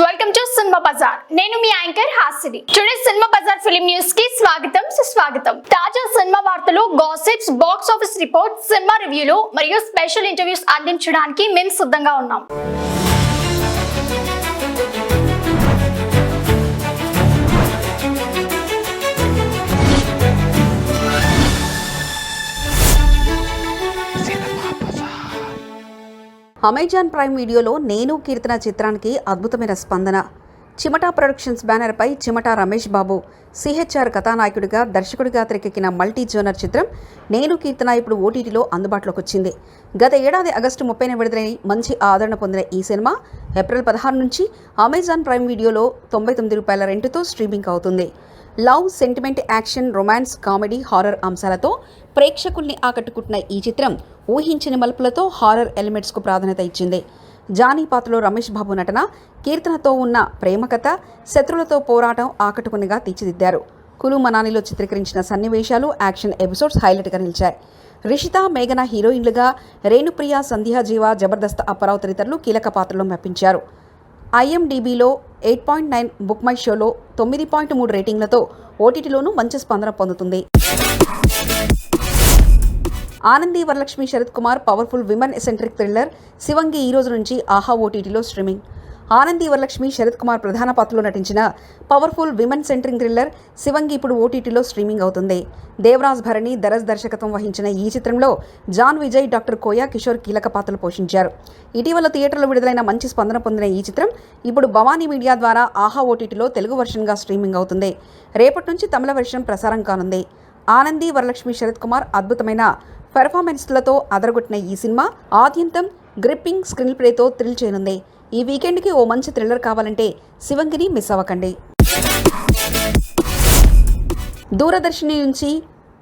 Welcome to cinema bazaar. నేను మీ anchor Hasini. Today cinema bazaar film news కి స్వాగతం సుస్వాగతం. తాజా సినిమా వార్తలు, gossips, box office report, cinema రివ్యూలు మరియు స్పెషల్ ఇంటర్వ్యూస్ అందించడానికి మేము సిద్ధంగా ఉన్నాం. అమెజాన్ ప్రైమ్ వీడియోలో నేను కీర్తన చిత్రానికి అద్భుతమైన స్పందన. చిమటా ప్రొడక్షన్స్ బ్యానర్పై చిమటా రమేష్ బాబు సిహెచ్ఆర్ కథానాయకుడిగా దర్శకుడిగా తెరకెక్కిన మల్టీ జోనర్ చిత్రం నేను కీర్తన ఇప్పుడు ఓటీటీలో అందుబాటులోకి వచ్చింది. గత ఏడాది ఆగస్టు 30న విడుదలై మంచి ఆదరణ పొందిన ఈ సినిమా ఏప్రిల్ 16 నుంచి అమెజాన్ ప్రైమ్ వీడియోలో ₹99 రెంటుతో స్ట్రీమింగ్ అవుతుంది. Love, sentiment, action, romance, comedy, horror అంశాలతో ప్రేక్షకుల్ని ఆకట్టుకుంటున్న ఈ చిత్రం ఊహించని మలుపులతో హారర్ ఎలిమెంట్స్కు ప్రాధాన్యత ఇచ్చింది. జానీ పాత్రలో రమేష్ బాబు నటన, కీర్తనతో ఉన్న ప్రేమ కథ, శత్రులతో పోరాటం ఆకట్టుకునిగా తీర్చిదిద్దారు. కులు మనాలిలో చిత్రీకరించిన సన్నివేశాలు, యాక్షన్ ఎపిసోడ్స్ హైలైట్గా నిలిచాయి. రిషిత, మేఘన హీరోయిన్లుగా, రేణుప్రియ, సంధ్యా జీవ, జబర్దస్త్ అప్పారావు తదితరులు కీలక పాత్రలో మెప్పించారు. IMDbలో 8.9, బుక్ మై షోలో 9.3 రేటింగ్లతో ఓటీటీలోనూ మంచి స్పందన పొందుతుంది. Anandi Varalakshmi Sarath Kumar powerful women centric thriller Shivangi ఈ రోజు నుంచి ఆహా ఓటీటీలో స్ట్రీమింగ్. ఆనంది వరలక్ష్మి శరత్ కుమార్ ప్రధాన పాత్రలో నటించిన powerful women centric thriller Shivangi ఇప్పుడు ఓటీటీలో స్ట్రీమింగ్ అవుతుంది. దేవరాజ్ భరణి దర్శకత్వం వహించిన ఈ చిత్రంలో జాన్ విజయ్, డాక్టర్ కోయా కిషోర్ కీలక పాత్రలు పోషించారు. ఇటీవల థియేటర్లో విడుదలైన మంచి స్పందన పొందిన ఈ చిత్రం ఇప్పుడు భవానీ మీడియా ద్వారా ఆహా ఓటీటీలో తెలుగు వర్షన్గా స్ట్రీమింగ్ అవుతుంది. రేపటి నుంచి తమిళ వెర్షన్ ప్రసారం కానుంది. ఆనంది వరలక్ష్మి శరత్ కుమార్ అద్భుతమైన పెర్ఫార్మెన్స్లతో అదరగొట్టిన ఈ సినిమా ఆద్యంతం గ్రిప్పింగ్ స్క్రీన్ ప్లేతో థ్రిల్ చేయనుంది. ఈ వీకెండ్కి ఓ మంచి థ్రిల్లర్ కావాలంటే శివంగిని మిస్ అవ్వకండి. దూరదర్శిని నుంచి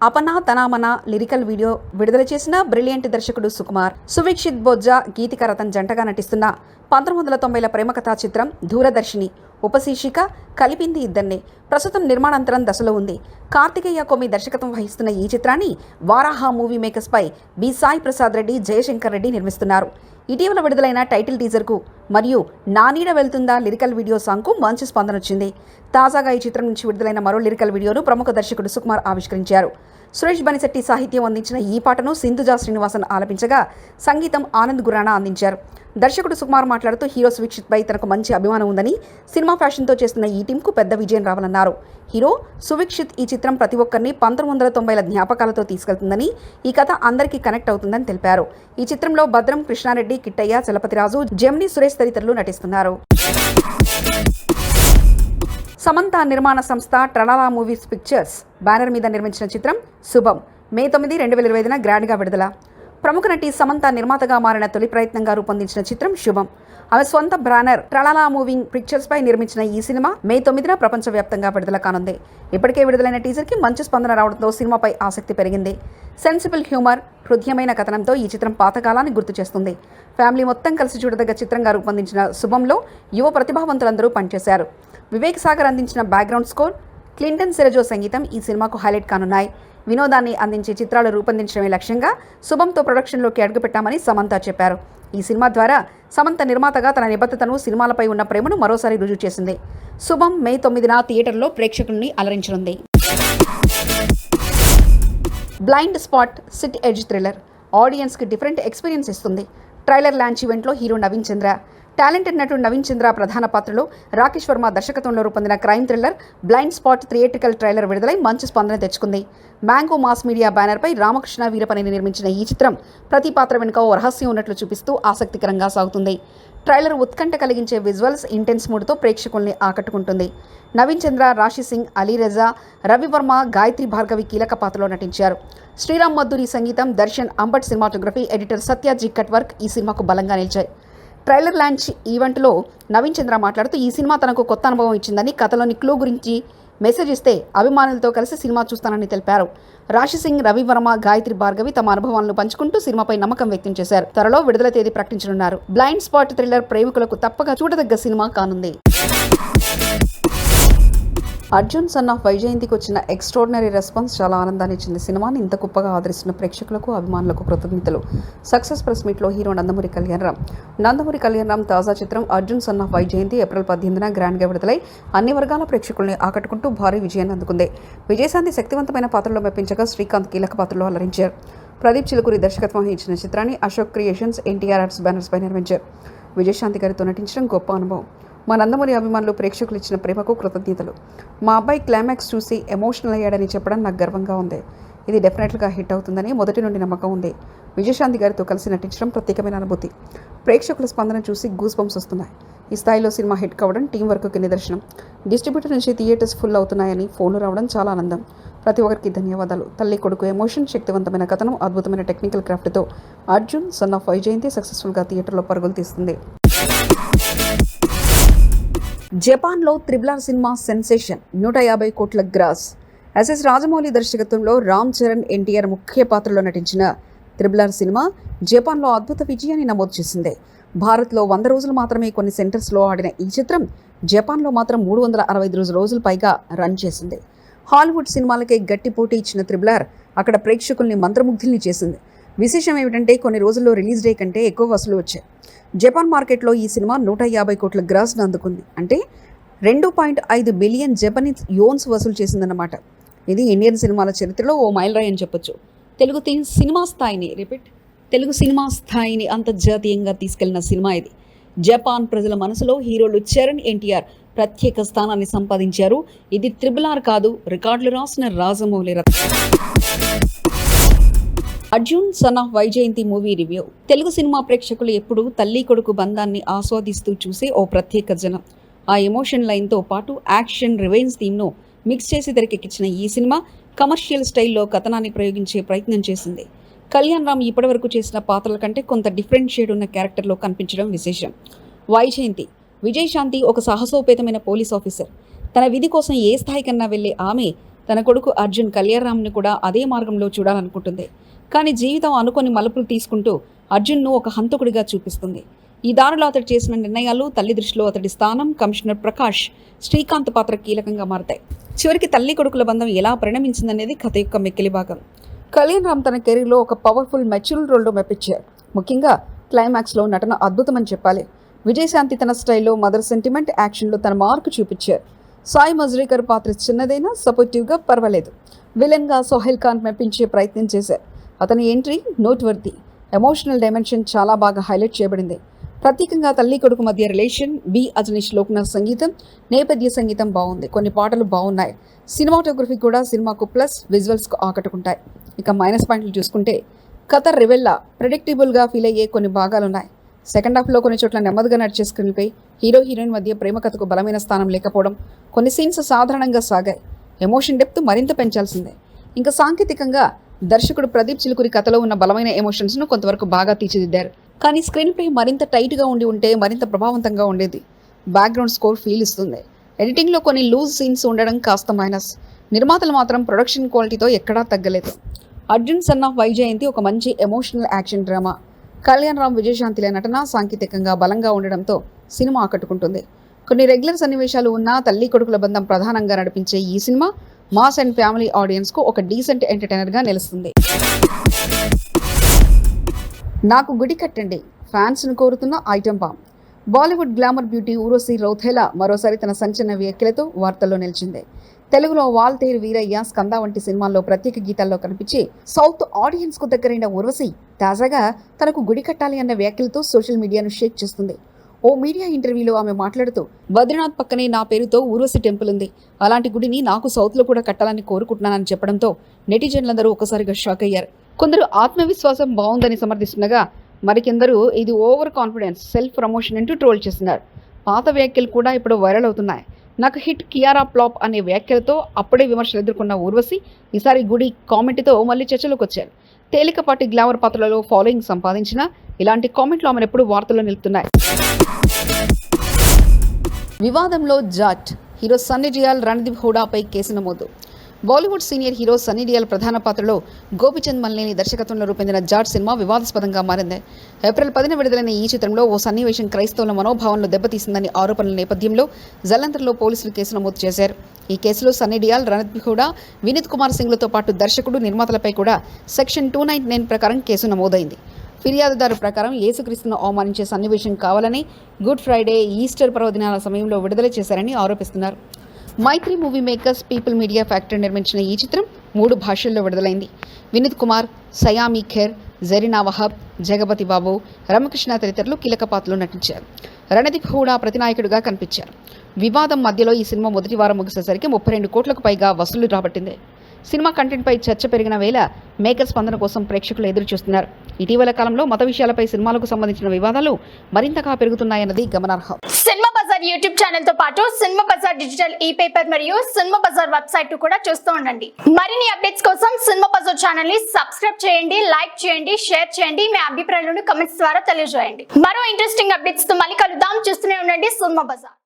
అపనా తనామన లిరికల్ వీడియో విడుదల చేసిన బ్రిలియంట్ దర్శకుడు సుకుమార్, సువిక్షిత్ బొజ్జా, గీతిక రతన్ జంటగా నటిస్తున్న 1990ల ప్రేమ కథా చిత్రం దూరదర్శిని ఉపశీర్షిక కలిపింది ఇద్దరిని ప్రస్తుతం నిర్మాణాంతరం దశలో ఉంది. కార్తికేయ కొమ్మి దర్శకత్వం వహిస్తున్న ఈ చిత్రాన్ని వారాహ మూవీ మేకర్స్ పై బి సాయి ప్రసాద్ రెడ్డి, జయశంకర్ రెడ్డి నిర్మిస్తున్నారు. ఇటీవల విడుదలైన టైటిల్ టీజర్కు మరియు నానీడ వెళ్తుందా లిరికల్ వీడియో సాంగ్కు మంచి స్పందన వచ్చింది. తాజాగా ఈ చిత్రం నుంచి విడుదలైన మరో లిరికల్ వీడియోను ప్రముఖ దర్శకుడు సుకుమార్ ఆవిష్కరించారు. సురేష్ బనిశెట్టి సాహిత్యం అందించిన ఈ పాటను సింధుజా శ్రీనివాసన్ ఆలపించగా సంగీతం ఆనంద్ గురానా అందించారు. దర్శకుడు సుకుమార్ మాట్లాడుతూ హీరో సువిక్షిత్ పై తనకు మంచి అభిమానం ఉందని, సినిమా ఫ్యాషన్తో చేస్తున్న ఈ టీంకు పెద్ద విజయం రావాలన్నారు. హీరో సువిక్షిత్ ఈ చిత్రం ప్రతి ఒక్కరిని 1990ల జ్ఞాపకాలతో తీసుకెళ్తుందని, ఈ కథ అందరికీ కనెక్ట్ అవుతుందని తెలిపారు. ఈ చిత్రంలో భద్రం, కృష్ణారెడ్డి, కిట్టయ్య, చలపతిరాజు, జెమిని సురేష్ తదితరులు నటిస్తున్నారు. సమంత నిర్మాణ సంస్థ ట్రలాలా మూవీస్ పిక్చర్స్ బ్యానర్ మీద నిర్మించిన చిత్రం శుభం మే 9, 2025న గ్రాండ్గా విడుదల. ప్రముఖ నటి సమంత నిర్మాతగా మారిన తొలి ప్రయత్నంగా రూపొందించిన చిత్రం శుభం. ఆమె స్వంత బ్యానర్ ట్రలాలా మూవింగ్ పిక్చర్స్ పై నిర్మించిన ఈ సినిమా మే 9న ప్రపంచవ్యాప్తంగా విడుదల కానుంది. ఇప్పటికే విడుదలైన టీజర్కి మంచి స్పందన రావడంతో సినిమాపై ఆసక్తి పెరిగింది. సెన్సిబుల్ హ్యూమర్, హృదయమైన కథనంతో ఈ చిత్రం పాతకాలాన్ని గుర్తు చేస్తుంది. ఫ్యామిలీ మొత్తం కలిసి చూడదగ్గ చిత్రంగా రూపొందించిన శుభంలో యువ ప్రతిభావంతులందరూ పనిచేశారు. వివేక్ సాగర్ అందించిన బ్యాక్గ్రౌండ్ స్కోర్, క్లింటన్ సెరజో సంగీతం ఈ సినిమాకు హైలైట్ కానున్నాయి. వినోదాన్ని అందించే చిత్రాలు రూపొందించడమే లక్ష్యంగా శుభంతో ప్రొడక్షన్లోకి అడుగుపెట్టామని సమంత చెప్పారు. ఈ సినిమా ద్వారా సమంత నిర్మాతగా తన నిబద్ధతను, సినిమాలపై ఉన్న ప్రేమను మరోసారి రుజువు చేసింది. శుభం మే 9న థియేటర్లో ప్రేక్షకుల్ని అలరించనుంది. Blind spot seat edge thriller ఆడియన్స్కి డిఫరెంట్ ఎక్స్పీరియన్స్ ఇస్తుంది. ట్రైలర్ లాంచ్ ఈవెంట్లో హీరో నవీన్ చంద్ర, టాలెంటెడ్ నటుడు నవీన్ చంద్ర ప్రధాన పాత్రలో రాకేష్ వర్మ దర్శకత్వంలో రూపొందిన crime thriller blind spot theatrical trailer విడుదలై మంచి స్పందన తెచ్చుకుంది. మ్యాంగో మాస్ మీడియా బ్యానర్పై రామకృష్ణ వీరపనేని నిర్మించిన ఈ చిత్రం ప్రతి పాత్ర వెనుక ఓ రహస్యం ఉన్నట్లు చూపిస్తూ ఆసక్తికరంగా సాగుతుంది. ట్రైలర్ ఉత్కంఠ కలిగించే విజువల్స్, ఇంటెన్స్ మూడ్తో ప్రేక్షకుల్ని ఆకట్టుకుంటుంది. నవీన్ చంద్ర, రాశి సింగ్, అలీ రజా, రవివర్మ, గాయత్రి భార్గవి కీలక పాత్రలో నటించారు. శ్రీరామ్ మధురి సంగీతం, Darshan, Ambat cinematography, editor Satyaji cut work ఈ సినిమాకు బలంగా నిలిచాయి. ట్రైలర్ లాంచ్ ఈవెంట్లో నవీన్ చంద్ర మాట్లాడుతూ ఈ సినిమా తనకు కొత్త అనుభవం ఇచ్చిందని, కథలోని క్లూ గురించి మెసేజ్ ఇస్తే అభిమానులతో కలిసి సినిమా చూస్తానని తెలిపారు. రాశి సింగ్, రవివర్మ, గాయత్రి భార్గవి తమ అనుభవాలను పంచుకుంటూ సినిమాపై నమ్మకం వ్యక్తం చేశారు. త్వరలో విడుదల తేదీ ప్రకటించనున్నారు. బ్లైండ్ స్పాట్ థ్రిల్లర్ ప్రేమికులకు తప్పక చూడదగ్గ సినిమా కానుంది. అర్జున్ సన్ ఆఫ్ వైజయంతికి వచ్చిన ఎక్స్ట్రాడినరీ రెస్పాన్స్ చాలా ఆనందాన్ని ఇచ్చింది. సినిమాని ఇంత గొప్పగా ఆదరిస్తున్న ప్రేక్షకులకు, అభిమానులకు కృతజ్ఞతలు. సక్సెస్ ప్రెస్ మీట్లో హీరో నందమూరి కళ్యాణ్ రామ్ తాజా చిత్రం Arjun son of Vyjayanthi April 18న గ్రాండ్గా విడుదలై అన్ని వర్గాల ప్రేక్షకుల్ని ఆకట్టుకుంటూ భారీ విజయాన్ని అందుకుంది. విజయశాంతి శక్తివంతమైన పాత్రలో మెప్పించగా శ్రీకాంత్ కీలక పాత్రలో అలరించారు. ప్రదీప్ చిలుకూరి దర్శకత్వం వహించిన చిత్రాన్ని Ashok creations, NTR arts banners పై నిర్మించారు. విజయశాంతి గారితో నటించడం గొప్ప అనుభవం. మా నందమూరి అభిమానులు, ప్రేక్షకులు ఇచ్చిన ప్రేమకు కృతజ్ఞతలు. మా అబ్బాయి క్లైమాక్స్ చూసి ఎమోషనల్ అయ్యాడని చెప్పడం నాకు గర్వంగా ఉంది. ఇది డెఫినెట్గా హిట్ అవుతుందని మొదటి నుండి నమ్మకం ఉంది. విజయశాంతి గారితో కలిసి నటించడం ప్రత్యేకమైన అనుభూతి. ప్రేక్షకుల స్పందన చూసి గూస్ బంప్స్ వస్తున్నాయి. ఈ స్థాయిలో సినిమా హిట్ కావడం టీం వర్క్కి నిదర్శనం. డిస్ట్రిబ్యూటర్ నుంచి థియేటర్స్ ఫుల్ అవుతున్నాయని ఫోన్లు రావడం చాలా ఆనందం. ప్రతి ఒక్కరికి ధన్యవాదాలు. తల్లి కొడుకు ఎమోషన్, శక్తివంతమైన కథనం, అద్భుతమైన టెక్నికల్ క్రాఫ్ట్తో అర్జున్ సన్ ఆఫ్ వైజయంతి సక్సెస్ఫుల్గా థియేటర్లో పరుగులు తీస్తుంది. జపాన్లో RRR సినిమా సెన్సేషన్, 150 కోట్ల గ్రాస్. ఎస్ఎస్ రాజమౌళి దర్శకత్వంలో రామ్ చరణ్, ఎన్టీఆర్ ముఖ్య పాత్రలో నటించిన RRR సినిమా జపాన్లో అద్భుత విజయాన్ని నమోదు చేసింది. భారత్లో 100 రోజులు మాత్రమే కొన్ని సెంటర్స్లో ఆడిన ఈ చిత్రం జపాన్లో మాత్రం 365 రోజులు పైగా రన్ చేసింది. హాలీవుడ్ సినిమాలకే గట్టి పోటీ ఇచ్చిన RRR అక్కడ ప్రేక్షకుల్ని మంత్రముగ్ధుల్ని చేసింది. విశేషం ఏమిటంటే కొన్ని రోజుల్లో రిలీజ్ డే కంటే ఎక్కువ వసూలు వచ్చాయి. జపాన్ మార్కెట్లో ఈ సినిమా 150 కోట్ల గ్రాస్ను అందుకుంది. అంటే 2.5 బిలియన్ జపనీస్ యోన్స్ వసూలు చేసిందన్నమాట. ఇది ఇండియన్ సినిమాల చరిత్రలో ఓ మైలురాయి అని చెప్పొచ్చు. తెలుగు సినిమా స్థాయిని అంతర్జాతీయంగా తీసుకెళ్లిన సినిమా ఇది. జపాన్ ప్రజల మనసులో హీరోలు చరణ్, ఎన్టీఆర్ ప్రత్యేక స్థానాన్ని సంపాదించారు. ఇది RRR కాదు, రికార్డులు రాసిన Rajamouli Arjun son of Vyjayanthi movie review. Telugu cinema ప్రేక్షకులు ఎప్పుడూ తల్లి కొడుకు బంధాన్ని ఆస్వాదిస్తూ చూసే ఓ ప్రత్యేక జనం. ఆ ఎమోషన్ లైన్తో పాటు యాక్షన్, రివెంజ్ థీమ్ను మిక్స్ చేసి తెరకెక్కించిన ఈ సినిమా కమర్షియల్ స్టైల్లో కథనాన్ని ప్రయోగించే ప్రయత్నం చేసింది. కళ్యాణ్ రామ్ ఇప్పటివరకు చేసిన పాత్రల కంటే కొంత డిఫరెంట్ షేడ్ ఉన్న క్యారెక్టర్లో కనిపించడం విశేషం. వైజయంతి విజయశాంతి ఒక సాహసోపేతమైన పోలీస్ ఆఫీసర్. తన విధి కోసం ఏ స్థాయి కన్నా వెళ్లే ఆమె తన కొడుకు అర్జున్ కళ్యాణ్ రామ్ని కూడా అదే మార్గంలో చూడాలనుకుంటుంది. కానీ జీవితం అనుకొని మలుపులు తీసుకుంటూ అర్జున్ను ఒక హంతకుడిగా చూపిస్తుంది. ఈ దారిలో అతడు చేసిన నిర్ణయాలు, తల్లి దృష్టిలో అతడి స్థానం, కమిషనర్ ప్రకాష్, శ్రీకాంత్ పాత్ర కీలకంగా మారతాయి. చివరికి తల్లి కొడుకుల బంధం ఎలా పరిణమించిందనేది కథ యొక్క మిక్కిలి భాగం. కళ్యాణ్ రామ్ తన కెరీర్లో ఒక పవర్ఫుల్, మెచ్యూర్ రోల్లో మెప్పించారు. ముఖ్యంగా క్లైమాక్స్లో నటన అద్భుతమని చెప్పాలి. విజయశాంతి తన స్టైల్లో మదర్ సెంటిమెంట్, యాక్షన్లో తన మార్కు చూపించారు. సాయి మజ్రీకర్ పాత్ర చిన్నదైనా సపోర్టివ్గా పర్వాలేదు. విలన్గా సోహెల్ ఖాన్ మెప్పించే ప్రయత్నం చేశారు. అతని ఎంట్రీ నోట్ వర్తి. ఎమోషనల్ డైమెన్షన్ చాలా బాగా హైలైట్ చేయబడింది. ప్రత్యేకంగా తల్లి కొడుకు మధ్య రిలేషన్, బి అజనీష్ లోక్నాథ్ సంగీతం, నేపథ్య సంగీతం బాగుంది. కొన్ని పాటలు బాగున్నాయి. సినిమాటోగ్రఫీ కూడా సినిమాకు ప్లస్, విజువల్స్కు ఆకట్టుకుంటాయి. ఇక మైనస్ పాయింట్లు చూసుకుంటే కథ రివెల్లా, ప్రెడిక్టబుల్గా ఫీల్ అయ్యే కొన్ని భాగాలున్నాయి. సెకండ్ హాఫ్లో కొన్ని చోట్ల నెమ్మదిగా నడిచే స్క్రీన్పై హీరో హీరోయిన్ మధ్య ప్రేమ కథకు బలమైన స్థానం లేకపోవడం, కొన్ని సీన్స్ సాధారణంగా సాగాయి. ఎమోషన్ డెప్త్ మరింత పెంచాల్సిందే. ఇంకా సాంకేతికంగా దర్శకుడు ప్రదీప్ చిలుకూరి కథలో ఉన్న బలమైన ఎమోషన్స్ను కొంతవరకు బాగా తీర్చిదిద్దారు. కానీ స్క్రీన్ ప్లే మరింత టైట్గా ఉంటే మరింత ప్రభావవంతంగా ఉండేది. బ్యాక్గ్రౌండ్ స్కోర్ ఫీల్ ఇస్తుంది. ఎడిటింగ్లో కొన్ని లూజ్ సీన్స్ ఉండడం కాస్త మైనస్. నిర్మాతలు మాత్రం ప్రొడక్షన్ క్వాలిటీతో ఎక్కడా తగ్గలేదు. అర్జున్ సన్ ఆఫ్ వైజయంతి ఒక మంచి emotional action drama. Kalyan Ram, విజయశాంతిల నటన సాంకేతికంగా బలంగా ఉండడంతో సినిమా ఆకట్టుకుంటుంది. కొన్ని రెగ్యులర్ సన్నివేశాలు ఉన్న తల్లి కొడుకుల బంధం ప్రధానంగా నడిపించే ఈ సినిమా మాస్ అండ్ ఫ్యామిలీ ఆడియన్స్కు ఒక డీసెంట్ ఎంటర్టైనర్గా నిలుస్తుంది. నాకు గుడి కట్టండి ఫ్యాన్స్ను కోరుతున్న item bomb. Bollywood glamour beauty Urvashi Rautela మరోసారి తన సంచలన వ్యాఖ్యలతో వార్తల్లో నిలిచింది. తెలుగులో వాల్తేరు వీరయ్య, స్కంద వంటి సినిమాల్లో ప్రత్యేక గీతాల్లో కనిపించి సౌత్ ఆడియన్స్కు దగ్గరైన ఊర్వశి తాజాగా తనకు గుడి కట్టాలి అన్న వ్యాఖ్యలతో సోషల్ మీడియాను షేక్ చేస్తుంది. ఓ మీడియా ఇంటర్వ్యూలో ఆమె మాట్లాడుతూ, బద్రీనాథ్ పక్కనే నా పేరుతో ఊర్వశి టెంపుల్ ఉంది. అలాంటి గుడిని నాకు సౌత్లో కూడా కట్టాలని కోరుకుంటున్నానని చెప్పడంతో నెటిజన్లందరూ ఒకసారిగా షాక్ అయ్యారు. కొందరు ఆత్మవిశ్వాసం బాగుందని సమర్థిస్తుండగా మరికొందరు ఇది ఓవర్ కాన్ఫిడెన్స్, సెల్ఫ్ ప్రమోషన్ అంటూ ట్రోల్ చేస్తున్నారు. పాత వ్యాఖ్యలు కూడా ఇప్పుడు వైరల్ అవుతున్నాయి. నాకు హిట్ కియారా ఫ్లాప్ అనే వ్యాఖ్యలతో అప్పుడే విమర్శలు ఎదుర్కొన్న ఊర్వశి ఈసారి గుడి కామెంట్తో మళ్ళీ చర్చలోకి వచ్చారు. తేలికపాటి గ్లామర్ పాత్రలలో ఫాలోయింగ్ సంపాదించిన ఇలాంటి కామెంట్లు ఆమెను ఎప్పుడు వార్తల్లో నిలుపుతున్నాయి. వివాదంలో జాట్ హీరో సన్నీ డియోల్, రణదీప్ హూడాపై కేసు నమోదు. బాలీవుడ్ సీనియర్ హీరో సన్నీ డియోల్ ప్రధాన పాత్రలో గోపిచంద్ మల్లేని దర్శకత్వంలో రూపొందిన జాట్ సినిమా వివాదాస్పదంగా మారింది. ఏప్రిల్ 10న విడుదలైన ఈ చిత్రంలో ఓ సన్నివేశం క్రైస్తవుల మనోభావాలను దెబ్బతీసిందని ఆరోపణల నేపథ్యంలో జలంధర్లో పోలీసులు కేసు నమోదు చేశారు. ఈ కేసులో సన్నీ డియోల్, రణదీప్ హూడా, వినీత్ కుమార్ సింగ్లతో పాటు దర్శకుడు, నిర్మాతలపై కూడా సెక్షన్ 299 ప్రకారం కేసు నమోదైంది. ఫిర్యాదుదారు ప్రకారం యేసుక్రీస్తును అవమానించే సన్నివేశం కావాలని గుడ్ ఫ్రైడే, ఈస్టర్ పర్వదినాల సమయంలో విడుదల చేశారని ఆరోపిస్తున్నారు. Mythri movie makers, people media factory నిర్మించిన ఈ చిత్రం 3 భాషల్లో విడుదలైంది. వినీత్ కుమార్, సయామీ ఖేర్, జరీనా వహాబ్, జగపతి బాబు, రమకృష్ణ తదితరులు కీలక పాత్రలో నటించారు. రణదీప్ హూడా ప్రతినాయకుడిగా కనిపించారు. వివాదం మధ్యలో ఈ సినిమా మొదటి వారం ముగిసేసరికి 32 కోట్లకు పైగా వసూలు రాబట్టింది. సినిమా కంటెంట్పై చర్చ పెరిగిన వేళ మేకర్ స్పందన కోసం ప్రేక్షకులు ఎదురు చూస్తున్నారు. ఇటీవల కాలంలో మత విషయాలపై సినిమాలకు సంబంధించిన వివాదాలు మరింతగా పెరుగుతున్నాయన్నది గమనార్హం. సినిమా బజార్ యూట్యూబ్ ఛానల్ తో పాటు సినిమా బజార్ డిజిటల్ పేపర్ మరియు సినిమా బజార్ వెబ్సైట్ కూడా చూస్తూ ఉండండి. మరిన్ని అప్డేట్స్ కోసం సినిమా బజార్ ఛానల్ ని సబ్స్క్రైబ్ చేయండి, లైక్ చేయండి, షేర్ చేయండి. మీ అభిప్రాయాలను కమెంట్స్ ద్వారా తెలియజేయండి. మరో ఇంట్రెస్టింగ్ అప్డేట్స్ తో మళ్ళీ కలుద్దాం. చూస్తూనే ఉండండి సినిమా బజార్.